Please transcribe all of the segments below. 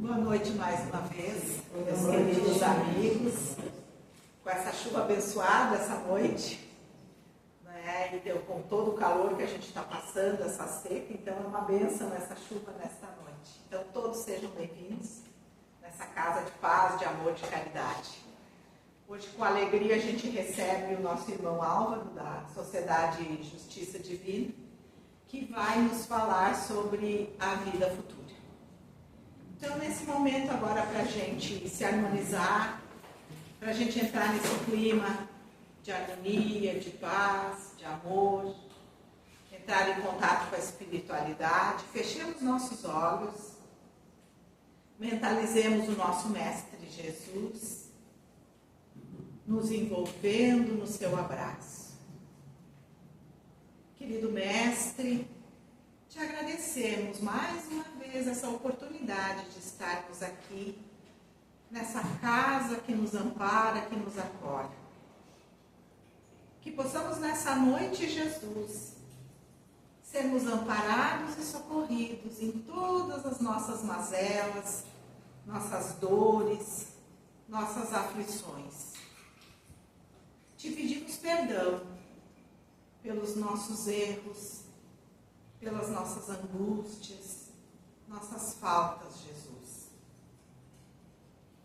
Boa noite mais uma vez, meus queridos amigos. Com essa chuva abençoada essa noite, né? E deu com todo o calor que a gente está passando, essa seca, então é uma bênção essa chuva nesta noite. Então todos sejam bem-vindos nessa casa de paz, de amor, de caridade. Hoje, com alegria, a gente recebe o nosso irmão Álvaro, da Sociedade Justiça Divina, que vai nos falar sobre a vida futura. Então, nesse momento agora, para a gente se harmonizar, para a gente entrar nesse clima de harmonia, de paz, de amor, entrar em contato com a espiritualidade, fechemos nossos olhos, mentalizemos o nosso Mestre Jesus, nos envolvendo no seu abraço. Querido Mestre, te agradecemos mais uma vez essa oportunidade de estarmos aqui, nessa casa que nos ampara, que nos acolhe. Que possamos nessa noite, Jesus, sermos amparados e socorridos em todas as nossas mazelas, nossas dores, nossas aflições. Te pedimos perdão pelos nossos erros, pelas nossas angústias, nossas faltas, Jesus.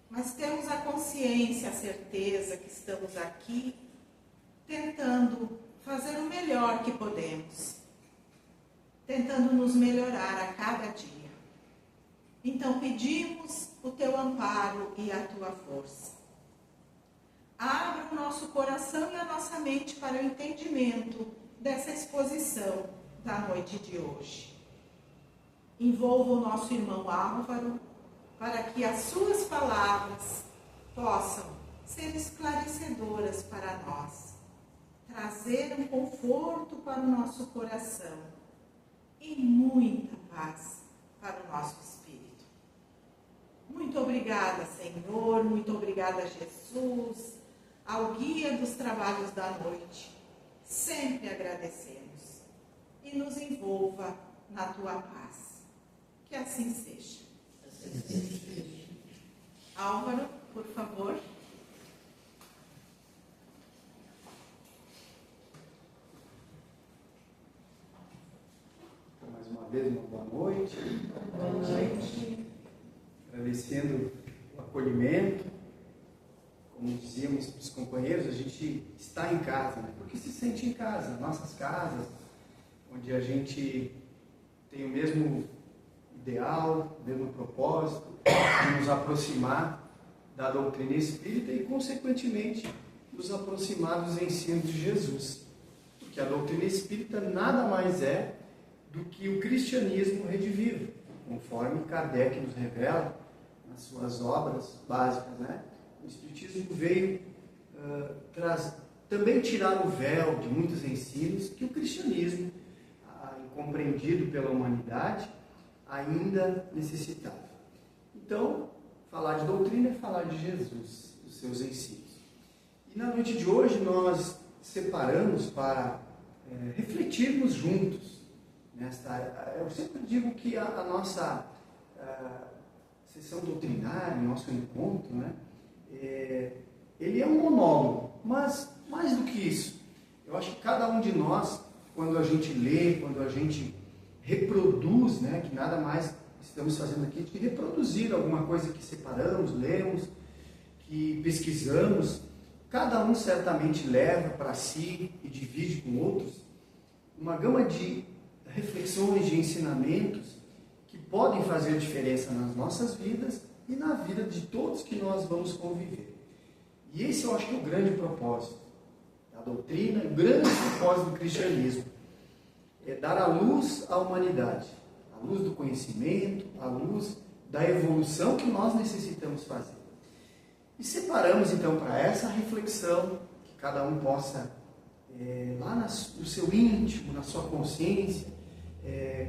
Mas temos a consciência, a certeza que estamos aqui tentando fazer o melhor que podemos, tentando nos melhorar a cada dia. Então pedimos o teu amparo e a tua força. Abra o nosso coração e a nossa mente para o entendimento dessa exposição da noite de hoje. Envolva o nosso irmão Álvaro para que as suas palavras possam ser esclarecedoras para nós, trazer um conforto para o nosso coração e muita paz para o nosso espírito. Muito obrigada, Senhor, muito obrigada, Jesus, ao guia dos trabalhos da noite. Sempre agradecemos. E nos envolva na tua paz. Que assim seja. Álvaro, por favor. Mais uma vez, uma boa noite. Boa noite. Agradecendo o acolhimento. Como dizíamos para os companheiros, a gente está em casa, né? Porque se sente em casa, nossas casas, onde a gente tem o mesmo ideal, o mesmo propósito de nos aproximar da doutrina espírita e, consequentemente, nos aproximar dos ensinos de Jesus. Porque a doutrina espírita nada mais é do que o cristianismo redivivo, conforme Kardec nos revela nas suas obras básicas, né? O espiritismo veio também tirar o véu de muitos ensinos que o cristianismo, compreendido pela humanidade, ainda necessitava. Então, falar de doutrina é falar de Jesus, dos seus ensinos. E na noite de hoje nós separamos para refletirmos juntos nesta área. Eu sempre digo que a nossa sessão doutrinária, o nosso encontro, né, ele é um monólogo, mas mais do que isso, eu acho que cada um de nós, quando a gente lê, quando a gente reproduz, né, que nada mais estamos fazendo aqui do que reproduzir alguma coisa que separamos, lemos, que pesquisamos, cada um certamente leva para si e divide com outros uma gama de reflexões, de ensinamentos que podem fazer diferença nas nossas vidas e na vida de todos que nós vamos conviver. E esse eu acho que é o grande propósito da doutrina, o grande propósito do cristianismo. É dar a luz à humanidade, a luz do conhecimento, a luz da evolução que nós necessitamos fazer. E separamos então para essa reflexão, que cada um possa, lá no seu íntimo, na sua consciência,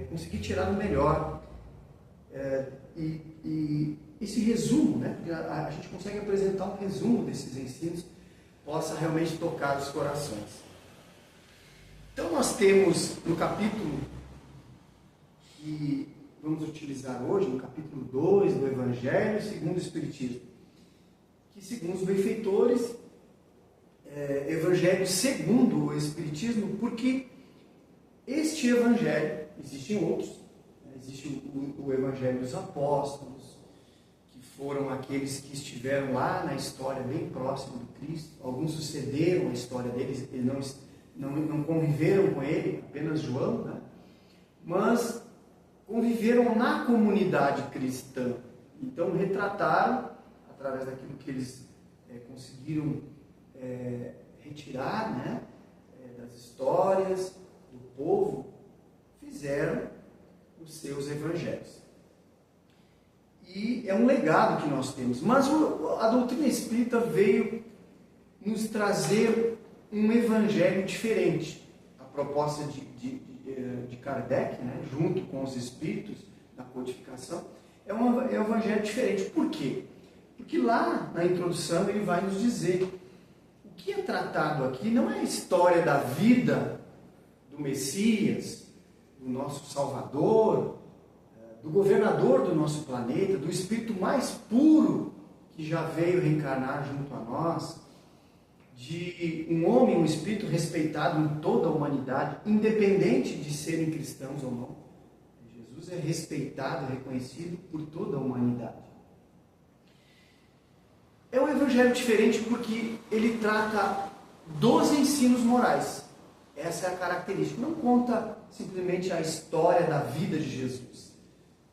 conseguir tirar o melhor. E esse resumo, né, porque a gente consegue apresentar um resumo desses ensinos, possa realmente tocar os corações. Então nós temos no capítulo que vamos utilizar hoje, no capítulo 2 do Evangelho segundo o Espiritismo, que segundo os benfeitores, Evangelho segundo o Espiritismo, porque este Evangelho, existem outros, né? Existe o Evangelho dos Apóstolos, que foram aqueles que estiveram lá na história bem próximo do Cristo, alguns sucederam a história deles, eles não conviveram com ele, apenas João, né? Mas conviveram na comunidade cristã, então retrataram, através daquilo que eles conseguiram retirar, né, das histórias do povo, fizeram os seus evangelhos. E é um legado que nós temos. Mas a doutrina espírita veio nos trazer um evangelho diferente. A proposta de Kardec, né, junto com os espíritos da codificação, é um evangelho diferente. Por quê? Porque lá na introdução ele vai nos dizer o que é tratado aqui não é a história da vida do Messias, do nosso Salvador, do governador do nosso planeta, do espírito mais puro que já veio reencarnar junto a nós, de um homem, um espírito respeitado em toda a humanidade, independente de serem cristãos ou não. Jesus é respeitado e reconhecido por toda a humanidade. É um evangelho diferente porque ele trata dos ensinos morais. Essa é a característica. Não conta simplesmente a história da vida de Jesus.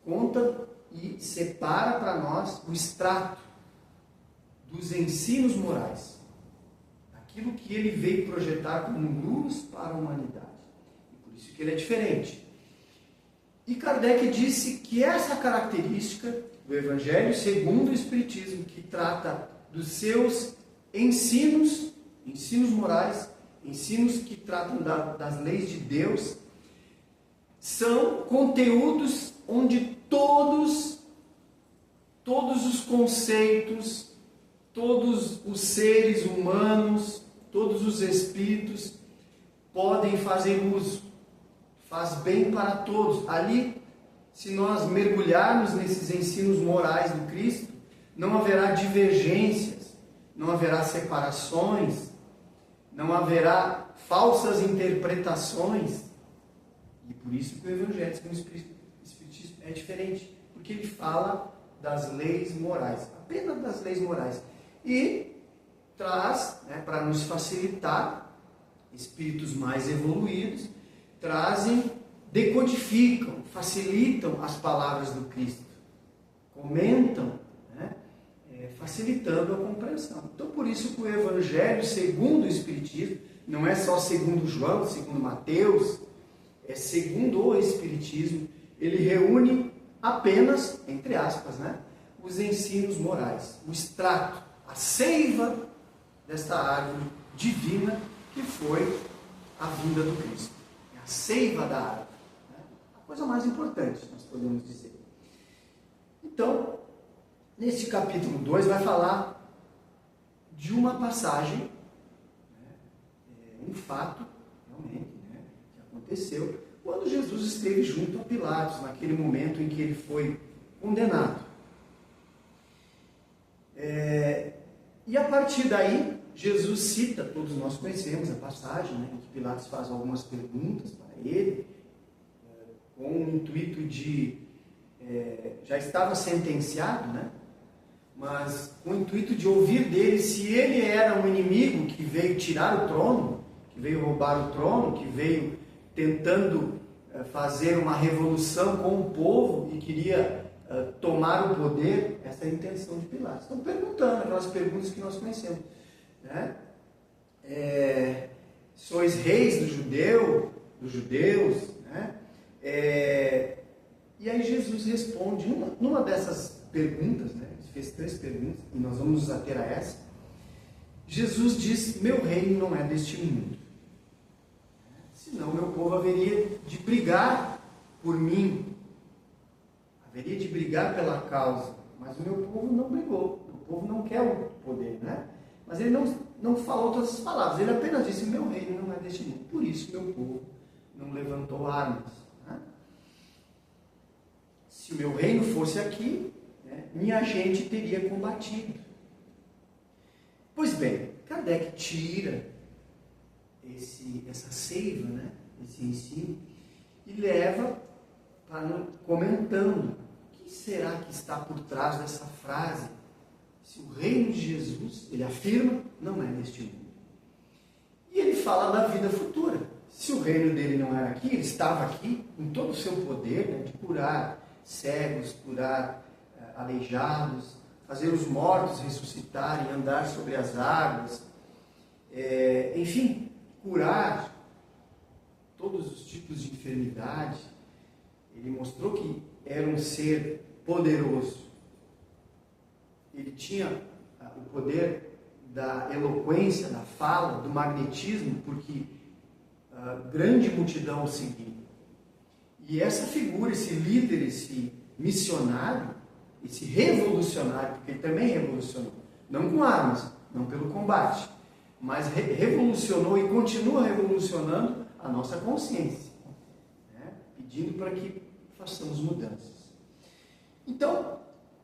Conta e separa para nós o extrato dos ensinos morais. Aquilo que ele veio projetar como luz para a humanidade. E por isso que ele é diferente. E Kardec disse que essa característica do Evangelho segundo o Espiritismo, que trata dos seus ensinos morais, ensinos que tratam das leis de Deus, são conteúdos onde todos os conceitos, todos os seres humanos, todos os espíritos podem fazer uso. Faz bem para todos. Ali, se nós mergulharmos nesses ensinos morais do Cristo, não haverá divergências, não haverá separações, não haverá falsas interpretações. E por isso que o Evangelho segundo o Espiritismo é diferente, porque ele fala das leis morais, apenas das leis morais. E traz, né, para nos facilitar, espíritos mais evoluídos, decodificam, facilitam as palavras do Cristo, comentam, né, facilitando a compreensão. Então, por isso que o Evangelho segundo o Espiritismo, não é só segundo João, segundo Mateus, é segundo o Espiritismo, ele reúne apenas, entre aspas, né, os ensinos morais, o extrato, a seiva desta árvore divina que foi a vinda do Cristo. É a seiva da árvore. Né? A coisa mais importante, nós podemos dizer. Então, neste capítulo 2 vai falar de uma passagem, né, um fato, realmente, né, que aconteceu quando Jesus esteve junto a Pilatos, naquele momento em que ele foi condenado. E a partir daí, Jesus cita, todos nós conhecemos a passagem, né, em que Pilatos faz algumas perguntas para ele, com o intuito de... já estava sentenciado, né, mas com o intuito de ouvir dele se ele era um inimigo que veio tirar o trono, que veio roubar o trono, que veio tentando fazer uma revolução com o povo e queria tomar o poder. Essa é a intenção de Pilatos. Estão perguntando aquelas perguntas que nós conhecemos, né? Sois reis dos judeus, né? E aí Jesus responde, numa dessas perguntas, né? Ele fez 3 perguntas, e nós vamos nos ater a essa. Jesus diz, meu reino não é deste mundo. Senão meu povo haveria de brigar por mim, haveria de brigar pela causa, mas o meu povo não brigou, o povo não quer o poder, né? Mas ele não falou todas as palavras, ele apenas disse, meu reino não é deste mundo, por isso meu povo não levantou armas. Né? Se o meu reino fosse aqui, né, minha gente teria combatido. Pois bem, Kardec tira essa seiva, né, esse ensino, e leva para comentando o que será que está por trás dessa frase. Se o reino de Jesus, ele afirma, não é neste mundo. E ele fala da vida futura. Se o reino dele não era aqui, ele estava aqui, com todo o seu poder, né, de curar cegos, curar aleijados, fazer os mortos ressuscitarem, andar sobre as águas, enfim, curar todos os tipos de enfermidade. Ele mostrou que era um ser poderoso. Ele tinha o poder da eloquência, da fala, do magnetismo, porque a grande multidão o seguia. E essa figura, esse líder, esse missionário, esse revolucionário, porque ele também revolucionou, não com armas, não pelo combate, mas revolucionou e continua revolucionando a nossa consciência, né? Pedindo para que façamos mudanças. Então,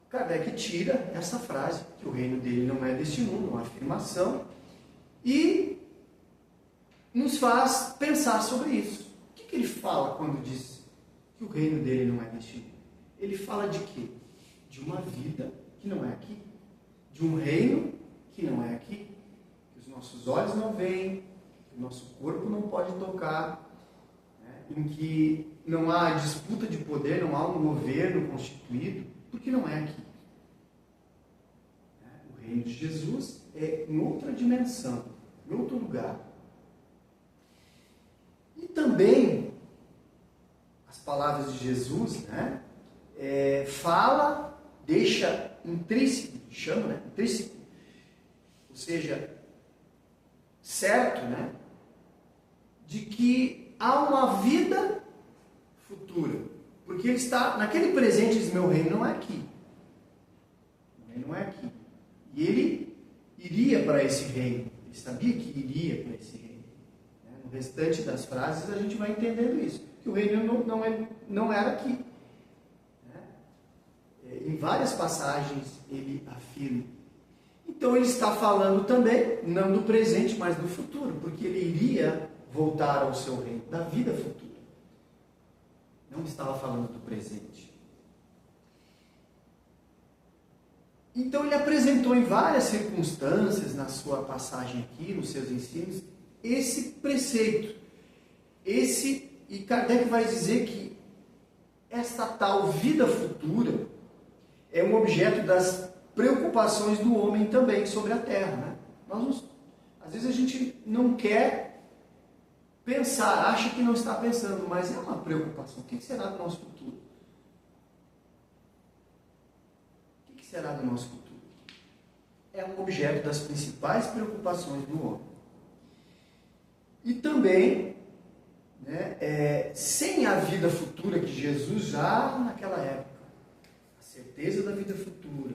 Kardec tira essa frase, que o reino dele não é deste mundo, uma afirmação, e nos faz pensar sobre isso. O que ele fala quando diz que o reino dele não é deste mundo? Ele fala de quê? De uma vida que não é aqui, de um reino que não é aqui, que os nossos olhos não veem, que o nosso corpo não pode tocar, né? Em que não há disputa de poder, não há um governo constituído, porque não é aqui. O reino de Jesus é em outra dimensão, em outro lugar. E também as palavras de Jesus, né, fala, deixa intrínseco, chama, né, intrínseco, ou seja, certo, né, de que há uma vida futura, porque ele está naquele presente, diz, meu reino não é aqui, meu reino não é aqui, e ele iria para esse reino, ele sabia que iria para esse reino. No restante das frases a gente vai entendendo isso, que o reino não era aqui. Em várias passagens ele afirma. Então ele está falando também, não do presente, mas do futuro, porque ele iria voltar ao seu reino, da vida futura. Não estava falando do presente. Então ele apresentou em várias circunstâncias, na sua passagem aqui, nos seus ensinos, esse preceito. E Kardec vai dizer que esta tal vida futura é um objeto das preocupações do homem também sobre a Terra. Né? Às vezes a gente não quer pensar, acha que não está pensando, mas é uma preocupação. O que será do nosso futuro? O que será do nosso futuro? É um objeto das principais preocupações do homem. E também, né, sem a vida futura que Jesus já naquela época, a certeza da vida futura,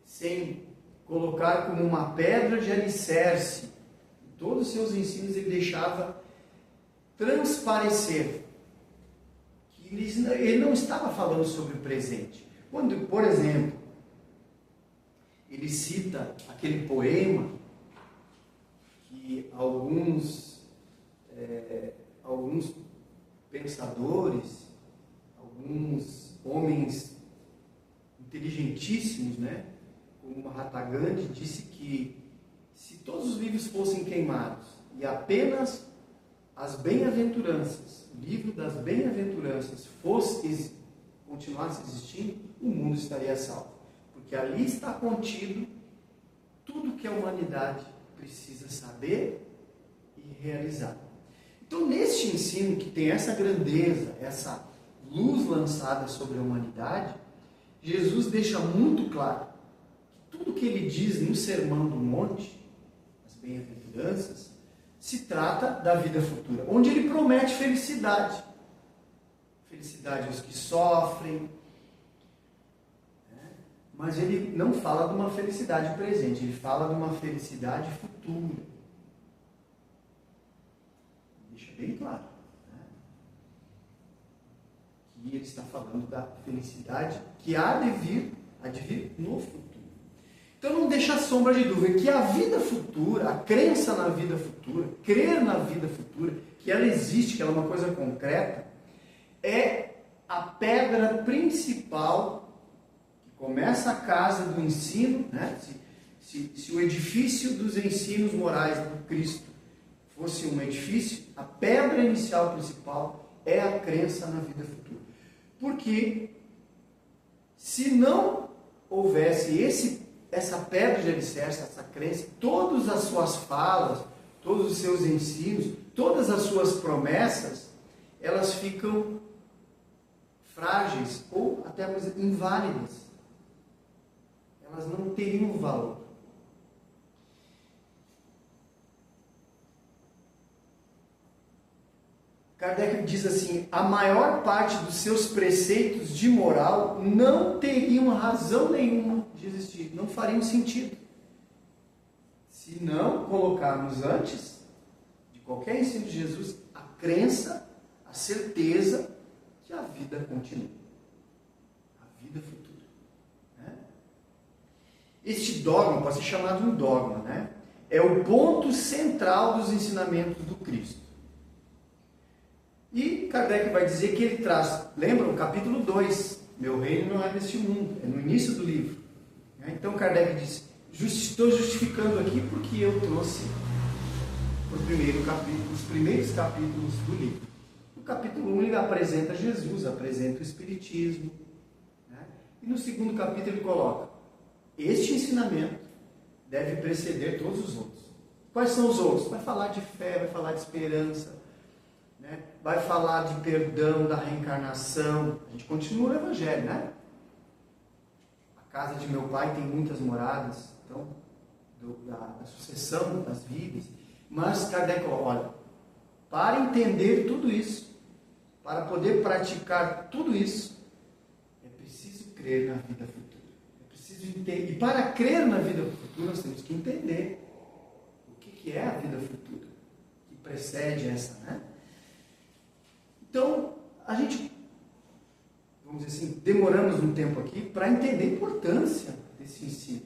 sem colocar como uma pedra de alicerce, em todos os seus ensinos ele deixava transparecer que ele não estava falando sobre o presente. Quando, por exemplo, ele cita aquele poema que alguns pensadores, alguns homens inteligentíssimos, né, como Mahatma Gandhi, disse que se todos os livros fossem queimados e apenas as bem-aventuranças, o livro das bem-aventuranças continuasse existindo, o mundo estaria salvo. Porque ali está contido tudo que a humanidade precisa saber e realizar. Então, neste ensino que tem essa grandeza, essa luz lançada sobre a humanidade, Jesus deixa muito claro que tudo que ele diz no Sermão do Monte, as bem-aventuranças, se trata da vida futura, onde ele promete felicidade. Felicidade aos que sofrem, né? Mas ele não fala de uma felicidade presente, ele fala de uma felicidade futura. Deixa bem claro, né? que ele está falando da felicidade que há de vir no futuro. Então não deixa sombra de dúvida que a vida futura, a crença na vida futura, crer na vida futura, que ela existe, que ela é uma coisa concreta, é a pedra principal que começa a casa do ensino, né? Se o edifício dos ensinos morais do Cristo fosse um edifício, a pedra inicial principal é a crença na vida futura. Porque se não houvesse essa pedra de alicerce, essa crença, todas as suas falas, todos os seus ensinos, todas as suas promessas, elas ficam frágeis ou até mesmo inválidas. Elas não teriam valor. Kardec diz assim: a maior parte dos seus preceitos de moral não teriam razão nenhuma de existir, não fariam sentido, se não colocarmos antes de qualquer ensino de Jesus a crença, a certeza que a vida continua, a vida futura. Né? Este dogma pode ser chamado um dogma, né? É o ponto central dos ensinamentos do Cristo. E Kardec vai dizer que ele traz, lembra o capítulo 2, meu reino não é deste mundo, é no início do livro. Então Kardec diz, estou justificando aqui porque eu trouxe o primeiro capítulo, os primeiros capítulos do livro. No capítulo 1 ele apresenta Jesus, apresenta o Espiritismo. Né? E no segundo capítulo ele coloca, este ensinamento deve preceder todos os outros. Quais são os outros? Vai falar de fé, vai falar de esperança, vai falar de perdão, da reencarnação. A gente continua no Evangelho, né? A casa de meu pai tem muitas moradas, então, da sucessão das vidas. Mas Kardec, olha, para entender tudo isso, para poder praticar tudo isso, é preciso crer na vida futura. É preciso entender. E para crer na vida futura, nós temos que entender o que é a vida futura, que precede essa, né? Então, a gente, vamos dizer assim, demoramos um tempo aqui para entender a importância desse ensino.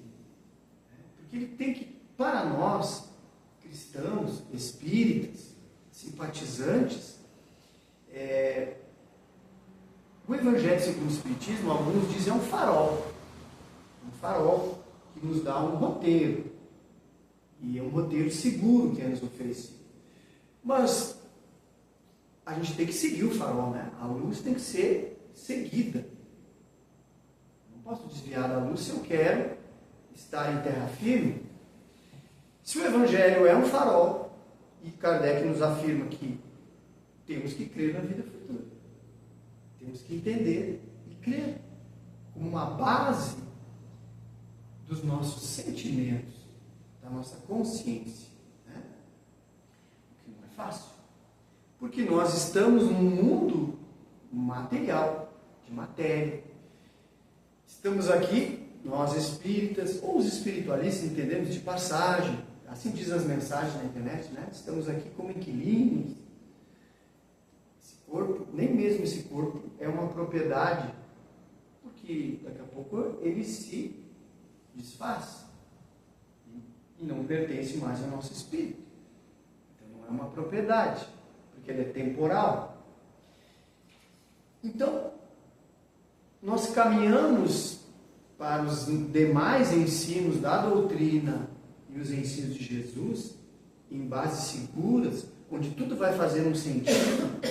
Porque ele tem que, para nós, cristãos, espíritas, simpatizantes, o Evangelho segundo o Espiritismo, alguns dizem, é um farol que nos dá um roteiro, e é um roteiro seguro que é nos oferecido. Mas a gente tem que seguir o farol, né? A luz tem que ser seguida. Não posso desviar da luz se eu quero estar em terra firme. Se o Evangelho é um farol, e Kardec nos afirma que temos que crer na vida futura, temos que entender e crer como uma base dos nossos sentimentos, da nossa consciência, né? O que não é fácil. Porque nós estamos num mundo material, de matéria. Estamos aqui, nós espíritas, ou os espiritualistas, entendemos de passagem, assim diz as mensagens na internet, né? Estamos aqui como inquilinos. Esse corpo, nem mesmo esse corpo, é uma propriedade, porque daqui a pouco ele se desfaz e não pertence mais ao nosso espírito. Então não é uma propriedade, porque ele é temporal. Então, nós caminhamos para os demais ensinos da doutrina e os ensinos de Jesus, em bases seguras, onde tudo vai fazer um sentido,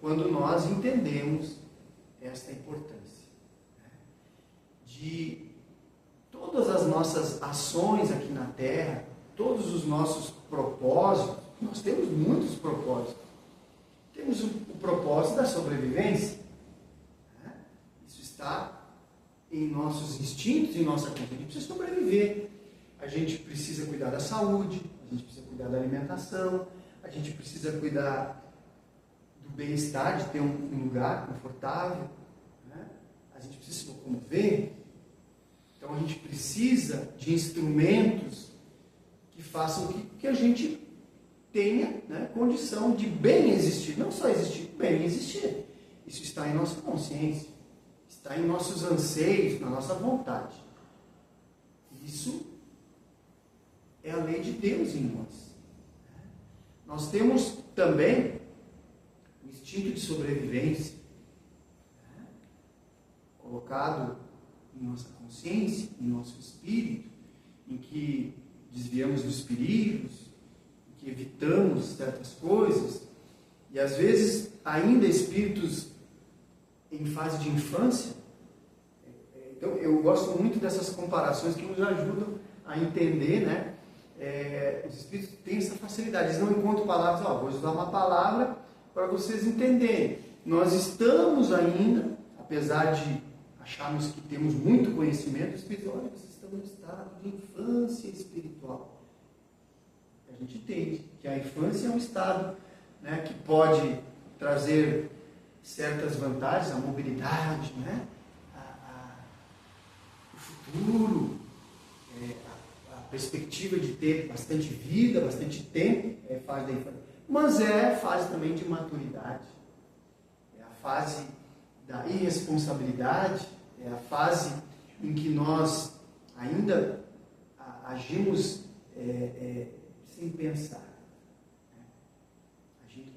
quando nós entendemos esta importância, né? De todas as nossas ações aqui na Terra, todos os nossos propósitos. Nós temos muitos propósitos. Temos o propósito da sobrevivência, né? Isso está em nossos instintos, em nossa consciência. A gente precisa sobreviver. A gente precisa cuidar da saúde, a gente precisa cuidar da alimentação, a gente precisa cuidar do bem-estar, de ter um lugar confortável, né? A gente precisa se locomover. Então a gente precisa de instrumentos que façam que a gente tenha, né, condição de bem existir, não só existir, bem existir. isso está em nossa consciência, está em nossos anseios, na nossa vontade. Isso é a lei de Deus em nós. Nós temos também o instinto de sobrevivência, colocado em nossa consciência, em nosso espírito, em que desviamos dos perigos, em que evitamos certas coisas, e às vezes ainda espíritos em fase de infância. Então eu gosto muito dessas comparações que nos ajudam a entender, né? Os espíritos têm essa facilidade, eles não encontram palavras, vou usar uma palavra para vocês entenderem. Nós estamos ainda, apesar de acharmos que temos muito conhecimento, os espíritos, olha, vocês estão no estado de infância espiritual. A gente entende que a infância é um estado, né, que pode trazer certas vantagens, a mobilidade, né, o futuro, a perspectiva de ter bastante vida, bastante tempo, é fase da infância. Mas é fase também de maturidade, é a fase da irresponsabilidade, é a fase em que nós ainda agimos sem pensar, né? Agindo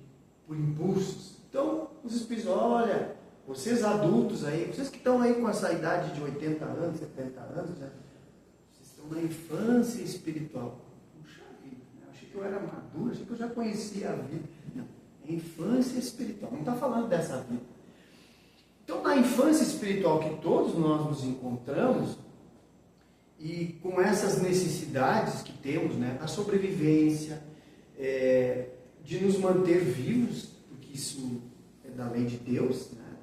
por impulsos. Então, os espíritos, olha, vocês adultos aí, vocês que estão aí com essa idade de 80 anos, 70 anos, né? Vocês estão na infância espiritual. Puxa vida, né? Achei que eu era maduro, achei que eu já conhecia a vida. Não, é infância espiritual, não está falando dessa vida. Então, na infância espiritual que todos nós nos encontramos, e com essas necessidades que temos, né, a sobrevivência, de nos manter vivos, porque isso é da lei de Deus, né,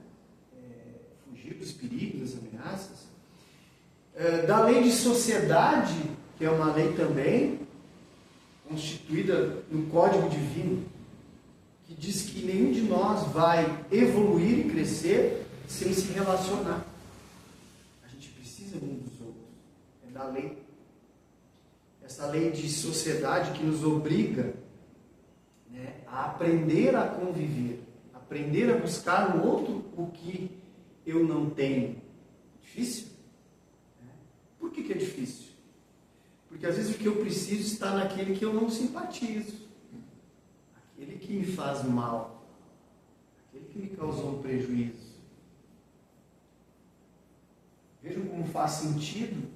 fugir dos perigos, das ameaças, da lei de sociedade, que é uma lei também constituída no Código Divino, que diz que nenhum de nós vai evoluir e crescer sem se relacionar. A gente precisa um dos outros. É da lei. Essa lei de sociedade que nos obriga, né, a aprender a conviver, aprender a buscar no outro o que eu não tenho. Difícil? Por que é difícil? Porque às vezes o que eu preciso está naquele que eu não simpatizo, aquele que me faz mal, aquele que me causou um prejuízo. Vejam como faz sentido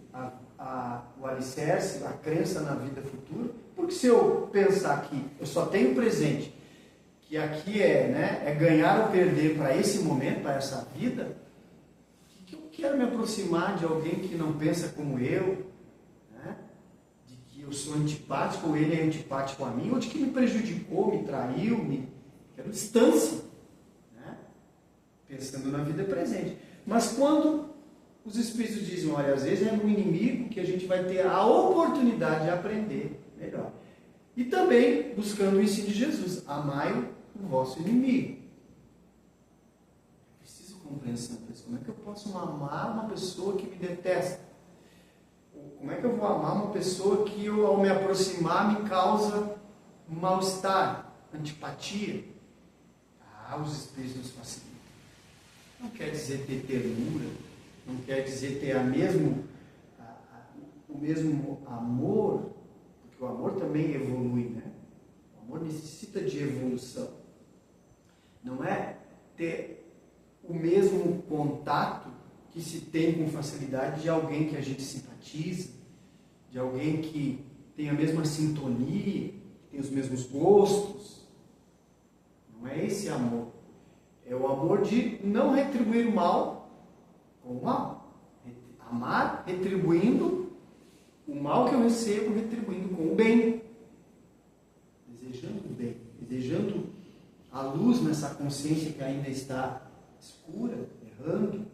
o alicerce, a crença na vida futura. Porque se eu pensar que eu só tenho presente, que aqui é ganhar ou perder para esse momento, para essa vida, que eu quero me aproximar de alguém que não pensa como eu, né? De que eu sou antipático ou ele é antipático a mim, ou de que me prejudicou, me traiu, quero distância, né? Pensando na vida presente. Mas quando os espíritos dizem, olha, às vezes é no inimigo que a gente vai ter a oportunidade de aprender melhor. E também buscando o ensino de Jesus, amai o vosso inimigo. Eu preciso compreensão para isso. Como é que eu posso amar uma pessoa que me detesta? Como é que eu vou amar uma pessoa que ao me aproximar me causa mal-estar, antipatia? Os espíritos nos facilitam. Não quer dizer ter ternura, não quer dizer ter o mesmo amor, porque o amor também evolui, né? O amor necessita de evolução. Não é ter o mesmo contato que se tem com facilidade de alguém que a gente simpatiza, de alguém que tem a mesma sintonia, que tem os mesmos gostos. Não é esse amor. É o amor de não retribuir o mal com o mal. Amar retribuindo o mal que eu recebo, retribuindo com o bem. Desejando o bem. Desejando a luz nessa consciência que ainda está escura, errando.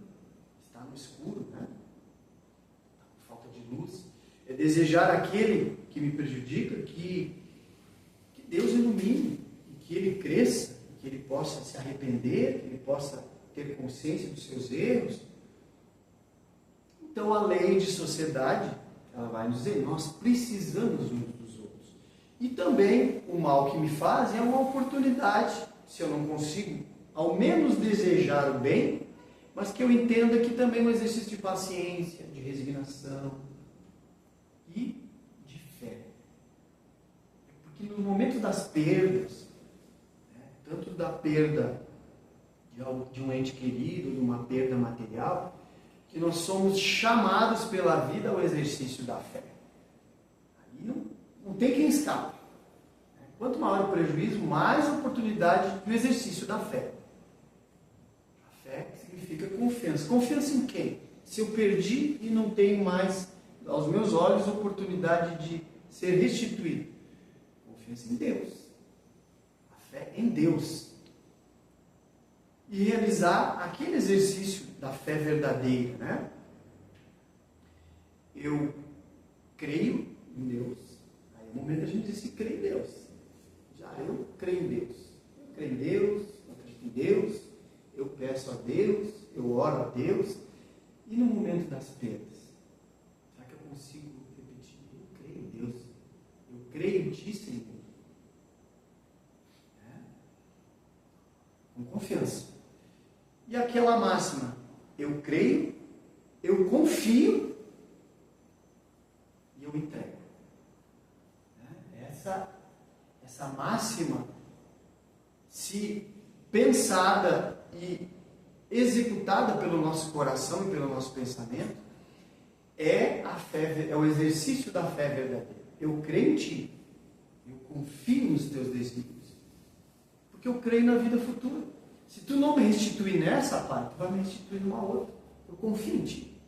Está no escuro, né? Está com falta de luz. É desejar aquele que me prejudica, que Deus ilumine, que ele cresça, que ele possa se arrepender, que ele possa ter consciência dos seus erros. Então a lei de sociedade, ela vai nos dizer, nós precisamos uns dos outros. E também o mal que me faz é uma oportunidade, se eu não consigo ao menos desejar o bem, mas que eu entenda que também é um exercício de paciência, de resignação e de fé. Porque no momento das perdas, né, tanto da perda de um ente querido, de uma perda material, que nós somos chamados pela vida ao exercício da fé. Aí não tem quem escape. Quanto maior o prejuízo, mais oportunidade do exercício da fé. A fé significa confiança. Confiança em quem? Se eu perdi e não tenho mais, aos meus olhos, oportunidade de ser restituído. Confiança em Deus. A fé em Deus. E realizar aquele exercício da fé verdadeira, né? Eu creio em Deus. Aí é o momento da gente dizer se crê em Deus. Já eu creio em Deus. Eu creio em Deus, eu acredito em Deus, eu peço a Deus, eu oro a Deus. E no momento das perdas, será que eu consigo repetir? Eu creio em Deus. Eu creio em Ti, Senhor. Com confiança. E aquela máxima, eu creio, eu confio e eu entrego. Essa máxima, se pensada e executada pelo nosso coração e pelo nosso pensamento, é a fé, é o exercício da fé verdadeira. Eu creio em Ti, eu confio nos Teus desígnios, porque eu creio na vida futura. Se Tu não me restituir nessa parte, Tu vai me restituir numa outra. Eu confio em Ti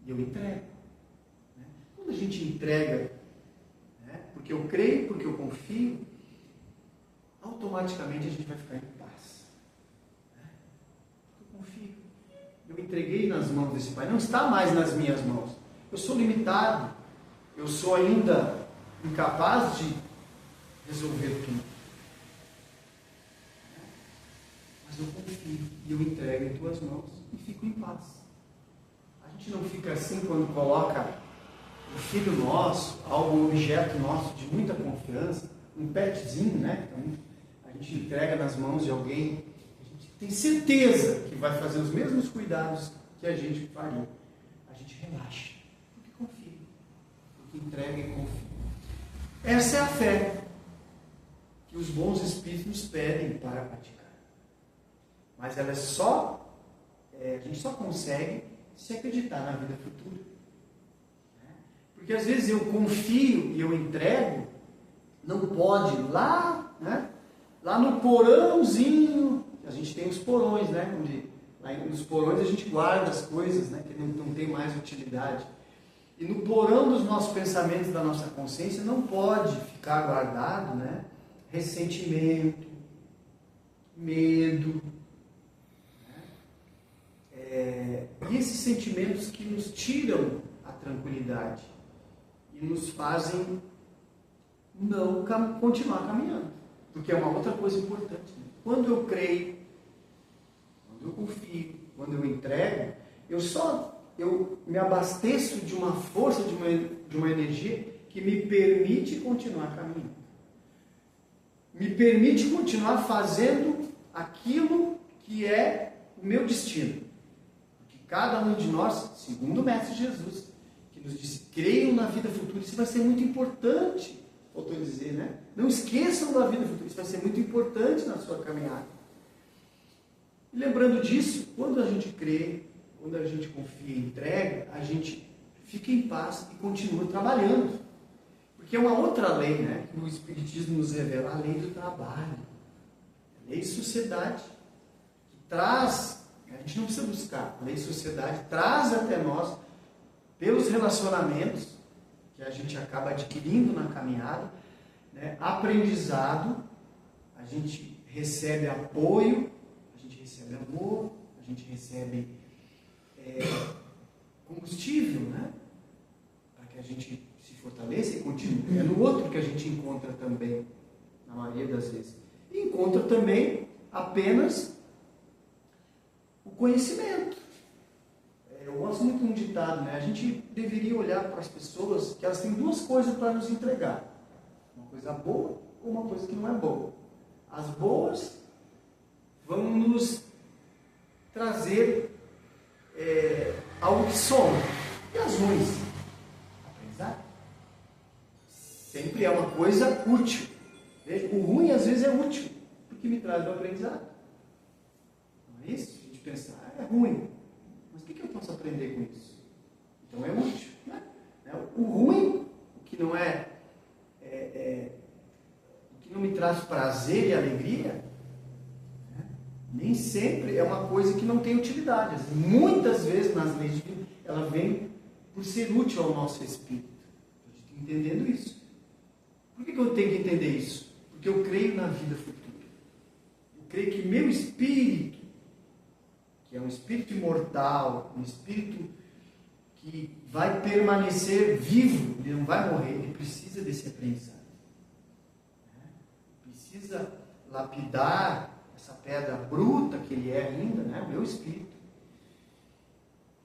e eu entrego. Quando a gente entrega, porque eu creio, porque eu confio, automaticamente a gente vai ficar em paz. Eu confio. Eu entreguei nas mãos desse Pai. Não está mais nas minhas mãos. Eu sou limitado. Eu sou ainda incapaz de resolver tudo. Mas eu confio e eu entrego em Tuas mãos e fico em paz. A gente não fica assim quando coloca o filho nosso, algum objeto nosso de muita confiança, um petzinho, né? Então, a gente entrega nas mãos de alguém, a gente tem certeza que vai fazer os mesmos cuidados que a gente faria. A gente relaxa, porque confia, porque entrega e confia. Essa é a fé que os bons espíritos nos pedem para praticar. Mas ela a gente só consegue se acreditar na vida futura. Porque às vezes eu confio e eu entrego, não pode lá, né? Lá no porãozinho, a gente tem os porões, né? Onde, lá nos porões a gente guarda as coisas, né? Que não tem mais utilidade. E no porão dos nossos pensamentos, da nossa consciência, não pode ficar guardado, né? Ressentimento, medo, e esses sentimentos que nos tiram a tranquilidade e nos fazem não continuar caminhando. Porque é uma outra coisa importante. Né? Quando eu creio, quando eu confio, quando eu entrego, eu me abasteço de uma força, de uma energia que me permite continuar caminhando. Me permite continuar fazendo aquilo que é o meu destino. Cada um de nós, segundo o Mestre Jesus, que nos disse, creiam na vida futura, isso vai ser muito importante, faltou dizer, né? Não esqueçam da vida futura, isso vai ser muito importante na sua caminhada. E lembrando disso, quando a gente crê, quando a gente confia e entrega, a gente fica em paz e continua trabalhando. Porque é uma outra lei, né? Que o Espiritismo nos revela, a lei do trabalho, a lei de sociedade, que traz... A gente não precisa buscar. A lei de sociedade traz até nós, pelos relacionamentos que a gente acaba adquirindo na caminhada, né, aprendizado, a gente recebe apoio, a gente recebe amor, a gente recebe combustível, né, para que a gente se fortaleça e continue. É no outro que a gente encontra também, na maioria das vezes. E encontra também apenas o conhecimento. Eu gosto muito de um ditado, né? A gente deveria olhar para as pessoas que elas têm duas coisas para nos entregar. Uma coisa boa ou uma coisa que não é boa. As boas vão nos trazer algo que soma. E as ruins? Aprendizado. Sempre é uma coisa útil. Veja, o ruim às vezes é útil, porque me traz o aprendizado. Não é isso? A gente pensa, é ruim, mas o que eu posso aprender com isso? Então é útil. Né? O ruim, o que não o que não me traz prazer e alegria, né? Nem sempre é uma coisa que não tem utilidade. Muitas vezes nas leis divinas, ela vem por ser útil ao nosso espírito. A gente está entendendo isso. Por que eu tenho que entender isso? Porque eu creio na vida futura. Eu creio que meu espírito, que é um espírito imortal, um espírito que vai permanecer vivo, ele não vai morrer, ele precisa desse aprendizado. Precisa lapidar essa pedra bruta que ele é ainda, né? O meu espírito.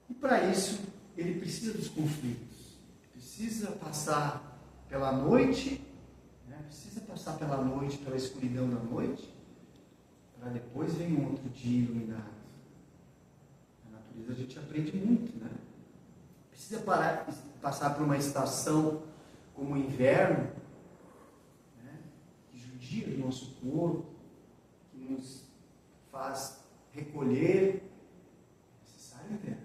E para isso, ele precisa dos conflitos. Precisa passar pela noite, né? Precisa passar pela noite, pela escuridão da noite, para depois vir um outro dia iluminado. Na natureza a gente aprende muito, né? Precisa passar por uma estação como o inverno, né? Que judia do nosso corpo, que nos faz recolher. É necessário inverno.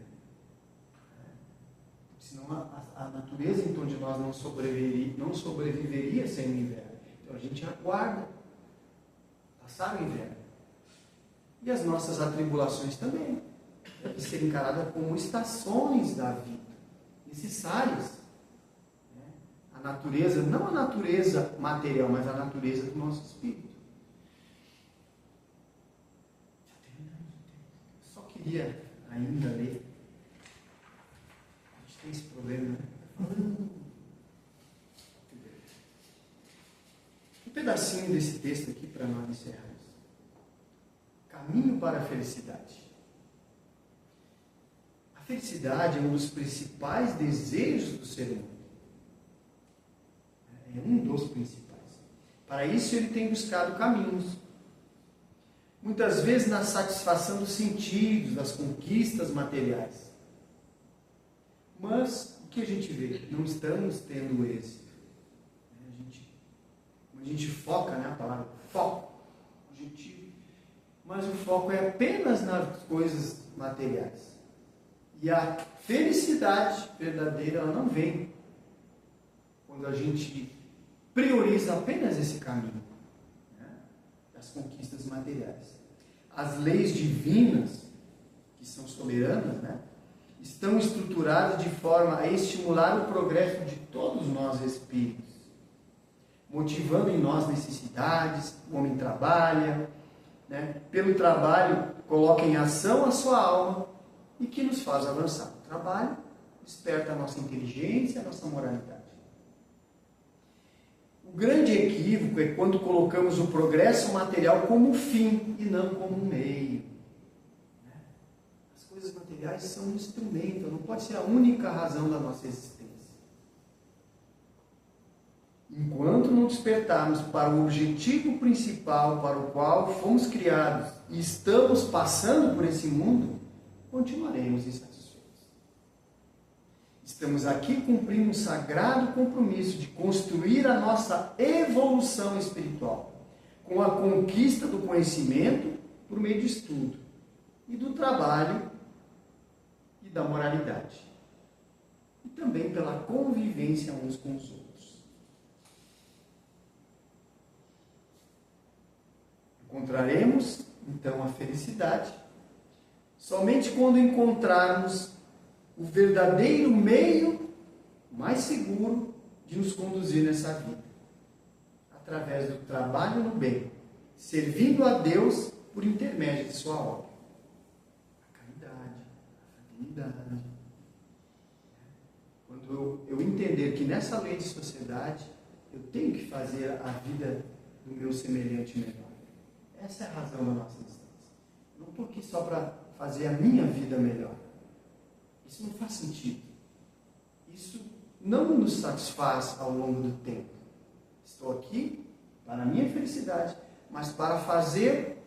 Senão a natureza em torno de nós não sobreviveria sem o inverno. Então a gente aguarda passar o inverno. E as nossas atribulações também devem ser encaradas como estações da vida, necessárias. A natureza, não a natureza material, mas a natureza do nosso espírito. Já terminamos o tempo. Eu só queria ainda ler. Tem esse problema, né? Um pedacinho desse texto aqui para nós encerrarmos. Caminho para a felicidade. A felicidade é um dos principais desejos do ser humano. É um dos principais. Para isso ele tem buscado caminhos. Muitas vezes na satisfação dos sentidos, das conquistas materiais. Mas o que a gente vê? Não estamos tendo êxito. A gente foca, né? A palavra foco, objetivo. Mas o foco é apenas nas coisas materiais. E a felicidade verdadeira, ela não vem quando a gente prioriza apenas esse caminho, né? Das conquistas materiais. As leis divinas, que são soberanas, né? Estão estruturadas de forma a estimular o progresso de todos nós espíritos, motivando em nós necessidades. O homem trabalha, né? Pelo trabalho coloca em ação a sua alma e que nos faz avançar. O trabalho desperta a nossa inteligência, a nossa moralidade. O grande equívoco é quando colocamos o progresso material como fim e não como um meio. As coisas materiais são um instrumento, não pode ser a única razão da nossa existência. Enquanto não despertarmos para o objetivo principal para o qual fomos criados e estamos passando por esse mundo, continuaremos insatisfeitos. Estamos aqui cumprindo um sagrado compromisso de construir a nossa evolução espiritual, com a conquista do conhecimento por meio de estudo, e do trabalho e da moralidade, e também pela convivência uns com os outros. Encontraremos, então, a felicidade somente quando encontrarmos o verdadeiro meio mais seguro de nos conduzir nessa vida, através do trabalho no bem, servindo a Deus por intermédio de sua obra. A caridade, a fraternidade. Quando eu entender que nessa lei de sociedade eu tenho que fazer a vida do meu semelhante melhor. Essa é a razão da nossa existência. Eu não estou aqui só para fazer a minha vida melhor. Isso não faz sentido. Isso não nos satisfaz ao longo do tempo. Estou aqui para a minha felicidade, mas para fazer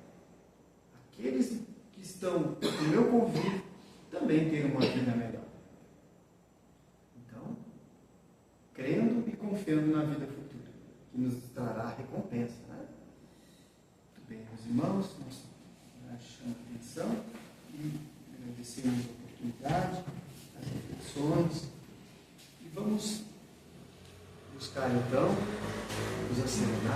aqueles que estão no meu convívio também tenham uma vida melhor. Então, crendo e confiando na vida futura, que nos trará recompensa. Né? Muito bem, meus irmãos, nós chamamos a atenção e agradecemos a oportunidade, as reflexões, e vamos buscar então os acerenados,